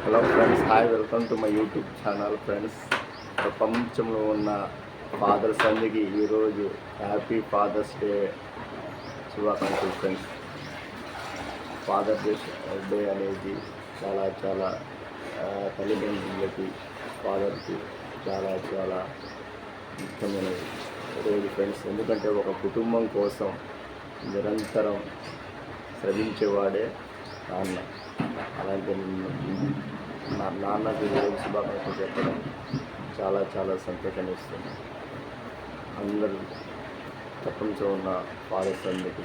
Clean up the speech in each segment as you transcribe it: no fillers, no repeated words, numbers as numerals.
Hello friends, hi, welcome to my YouTube channel. Friends, ప్రపంచంలో ఉన్న fathers అందరికీ ఈరోజు హ్యాపీ ఫాదర్స్ డే శుభాకాంక్షలు. ఫ్రెండ్స్, ఫాదర్ డే అనేది చాలా చాలా తల్లిదండ్రులకి, ఫాదర్కి చాలా చాలా ముఖ్యమైనది రోజు ఫ్రెండ్స్. ఎందుకంటే ఒక కుటుంబం కోసం నిరంతరం శ్రమించేవాడే నాన్న. అలాంటి నా నాన్నకి ఈరోజు శుభాకాంక్షలు చెప్పడం చాలా చాలా సంతోషాన్ని ఇస్తుంది. అందరూ ప్రపంచంలో ఉన్న ఫాదర్స్ అందరికీ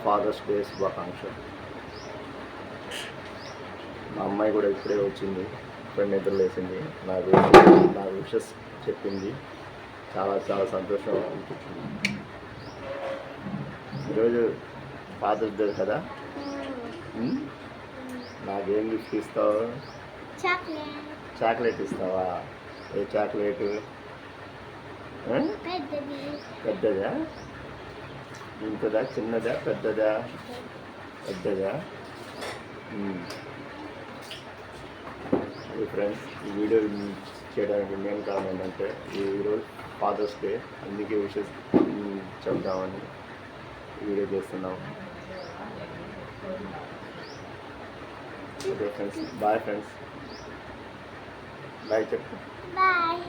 ఫాదర్స్ డే శుభాకాంక్షలు. మా అమ్మాయి కూడా ఇప్పుడే వచ్చింది, ఇప్పుడే నిద్రలేసింది, నా విషెస్ చెప్పింది. చాలా చాలా సంతోషం అనిపించింది. ఈరోజు ఫాదర్స్ డే కదా, నాకేం గిఫ్ట్ ఇస్తావు? చాక్లెట్ ఇస్తావా? ఏ చాక్లెట్? పెద్దదా? ఇంతదా? చిన్నదా? పెద్దదా? పెద్దదా? ఫ్రెండ్స్, ఈ వీడియో చేయడానికి మెయిన్ కారణం ఏంటంటే ఈరోజు ఫాదర్స్ డే, అందుకే విషెస్ చెప్దామని వీడియో చేస్తున్నాం. Okay friends, bye friends. Bye చెప్పు. బాయ్.